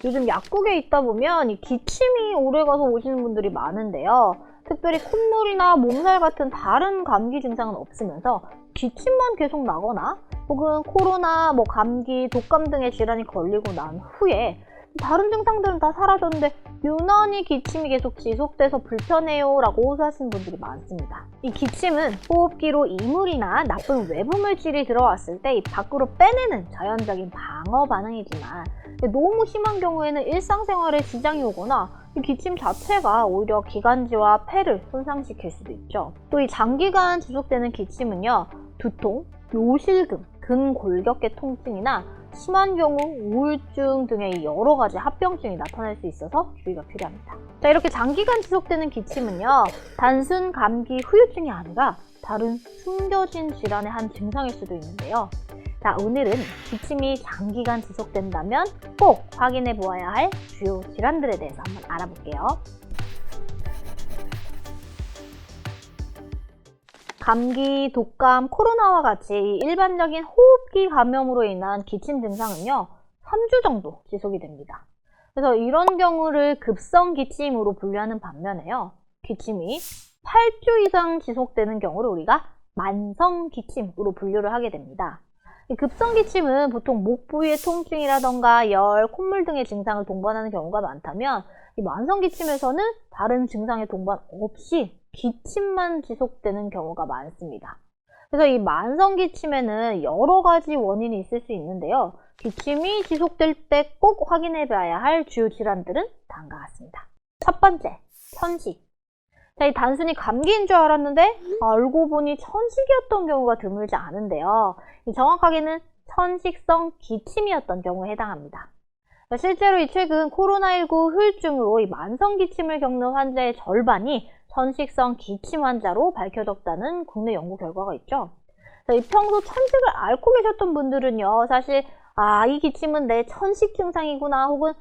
요즘 약국에 있다 보면 이 기침이 오래가서 오시는 분들이 많은데요. 특별히 콧물이나 몸살 같은 다른 감기 증상은 없으면서 기침만 계속 나거나 혹은 코로나, 감기, 독감 등의 질환이 걸리고 난 후에 다른 증상들은 다 사라졌는데 유난히 기침이 계속 지속돼서 불편해요 라고 호소하시는 분들이 많습니다. 이 기침은 호흡기로 이물이나 나쁜 외부 물질이 들어왔을 때 이 밖으로 빼내는 자연적인 방어 반응이지만 너무 심한 경우에는 일상생활에 지장이 오거나 이 기침 자체가 오히려 기관지와 폐를 손상시킬 수도 있죠. 또 이 장기간 지속되는 기침은요, 두통, 요실금, 근골격계 통증이나 심한 경우 우울증 등의 여러 가지 합병증이 나타날 수 있어서 주의가 필요합니다. 자, 이렇게 장기간 지속되는 기침은요, 단순 감기 후유증이 아니라 다른 숨겨진 질환의 한 증상일 수도 있는데요. 자, 오늘은 기침이 장기간 지속된다면 꼭 확인해 보아야 할 주요 질환들에 대해서 한번 알아볼게요. 감기, 독감, 코로나와 같이 일반적인 호흡기 감염으로 인한 기침 증상은요, 3주 정도 지속이 됩니다. 그래서 이런 경우를 급성 기침으로 분류하는 반면에요, 기침이 8주 이상 지속되는 경우를 우리가 만성 기침으로 분류를 하게 됩니다. 이 급성 기침은 보통 목 부위의 통증이라던가 열, 콧물 등의 증상을 동반하는 경우가 많다면 이 만성 기침에서는 다른 증상의 동반 없이 기침만 지속되는 경우가 많습니다. 그래서 이 만성 기침에는 여러 가지 원인이 있을 수 있는데요. 기침이 지속될 때 꼭 확인해 봐야 할 주요 질환들은 다음과 같습니다. 첫 번째, 천식. 자, 이 단순히 감기인 줄 알았는데 알고 보니 천식이었던 경우가 드물지 않은데요. 정확하게는 천식성 기침이었던 경우에 해당합니다. 실제로 이 최근 코로나19 후유증으로 이 만성 기침을 겪는 환자의 절반이 천식성 기침 환자로 밝혀졌다는 국내 연구 결과가 있죠. 이 평소 천식을 앓고 계셨던 분들은요, 사실 이 기침은 내 천식 증상이구나, 혹은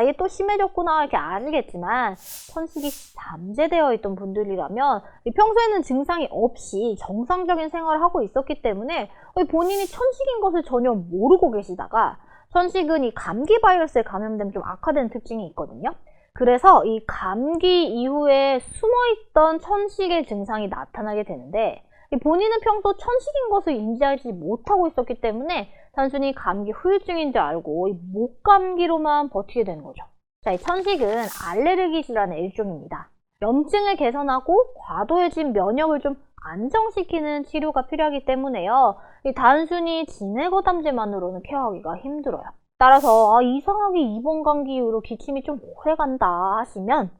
얘 또 심해졌구나 이렇게 알겠지만, 천식이 잠재되어 있던 분들이라면 평소에는 증상이 없이 정상적인 생활을 하고 있었기 때문에 본인이 천식인 것을 전혀 모르고 계시다가, 천식은 이 감기 바이러스에 감염되면 좀 악화되는 특징이 있거든요. 그래서 이 감기 이후에 숨어있던 천식의 증상이 나타나게 되는데, 본인은 평소 천식인 것을 인지하지 못하고 있었기 때문에 단순히 감기 후유증인 줄 알고 목감기로만 버티게 되는 거죠. 자, 이 천식은 알레르기 질환의 일종입니다. 염증을 개선하고 과도해진 면역을 좀 안정시키는 치료가 필요하기 때문에요. 단순히 진해거담제만으로는 케어하기가 힘들어요. 따라서 이상하게 이번 감기 이후로 기침이 좀 오래간다 하시면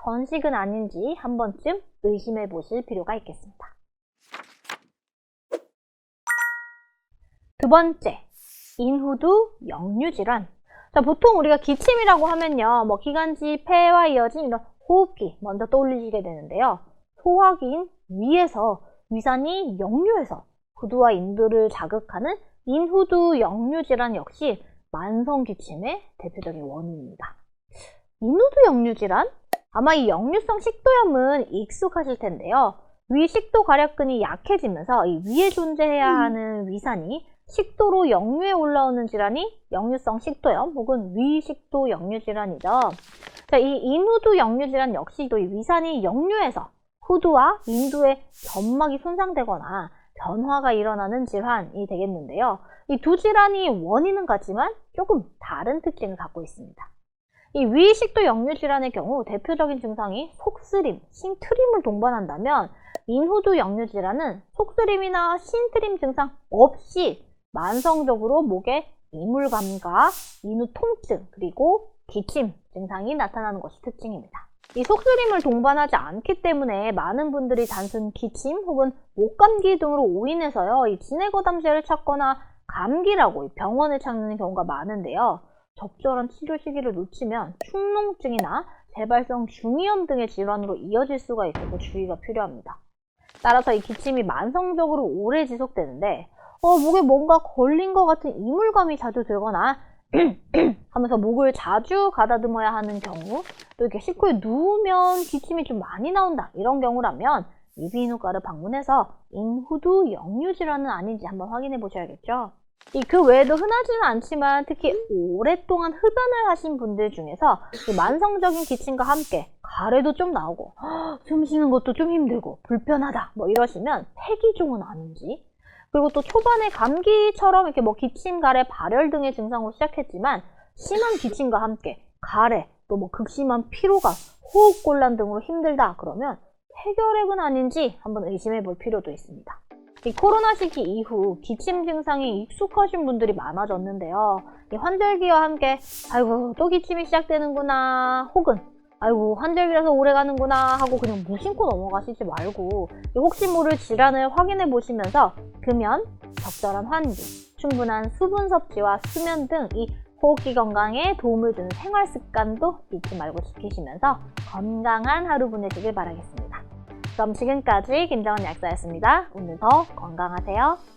천식은 아닌지 한 번쯤 의심해 보실 필요가 있겠습니다. 두 번째, 인후두 역류질환. 자, 보통 우리가 기침이라고 하면요, 기관지, 폐와 이어진 이런 호흡기 먼저 떠올리시게 되는데요. 소화기인 위에서 위산이 역류해서 후두와 인두를 자극하는 인후두 역류질환 역시 만성 기침의 대표적인 원인입니다. 인후두 역류질환? 아마 이 역류성 식도염은 익숙하실 텐데요. 위 식도 가략근이 약해지면서 이 위에 존재해야 하는 위산이 식도로 역류해 올라오는 질환이 역류성 식도염 혹은 위식도 역류질환이죠. 자, 이 인후두 역류질환 역시도 이 위산이 역류해서 후두와 인두의 점막이 손상되거나 변화가 일어나는 질환이 되겠는데요. 이 두 질환이 원인은 같지만 조금 다른 특징을 갖고 있습니다. 이 위식도 역류질환의 경우 대표적인 증상이 속쓰림, 신트림을 동반한다면 인후두 역류질환은 속쓰림이나 신트림 증상 없이 만성적으로 목에 이물감과 인후 통증 그리고 기침 증상이 나타나는 것이 특징입니다. 이 속쓰림을 동반하지 않기 때문에 많은 분들이 단순 기침 혹은 목감기 등으로 오인해서요, 이 진해거담제를 찾거나 감기라고 병원을 찾는 경우가 많은데요. 적절한 치료 시기를 놓치면 축농증이나 재발성 중이염 등의 질환으로 이어질 수가 있어서 주의가 필요합니다. 따라서 이 기침이 만성적으로 오래 지속되는데 목에 뭔가 걸린 것 같은 이물감이 자주 들거나 하면서 목을 자주 가다듬어야 하는 경우, 또 이렇게 식후에 누우면 기침이 좀 많이 나온다 이런 경우라면 이비인후과를 방문해서 인후두 역류질환은 아닌지 한번 확인해 보셔야겠죠. 그 외에도 흔하지는 않지만 특히 오랫동안 흡연을 하신 분들 중에서 만성적인 기침과 함께 가래도 좀 나오고 숨 쉬는 것도 좀 힘들고 불편하다 뭐 이러시면 폐기종은 아닌지, 그리고 또 초반에 감기처럼 이렇게 뭐 기침, 가래, 발열 등의 증상으로 시작했지만 심한 기침과 함께 가래, 또 뭐 극심한 피로감, 호흡곤란 등으로 힘들다 그러면 폐결핵은 아닌지 한번 의심해 볼 필요도 있습니다. 이 코로나 시기 이후 기침 증상이 익숙하신 분들이 많아졌는데요. 이 환절기와 함께 아이고 또 기침이 시작되는구나, 혹은 아이고 환절기라서 오래 가는구나 하고 그냥 무심코 넘어가시지 말고 혹시 모를 질환을 확인해 보시면서 금연, 적절한 환기, 충분한 수분 섭취와 수면 등 이 호흡기 건강에 도움을 주는 생활 습관도 잊지 말고 지키시면서 건강한 하루 보내시길 바라겠습니다. 그럼 지금까지 김정은 약사였습니다. 오늘도 건강하세요.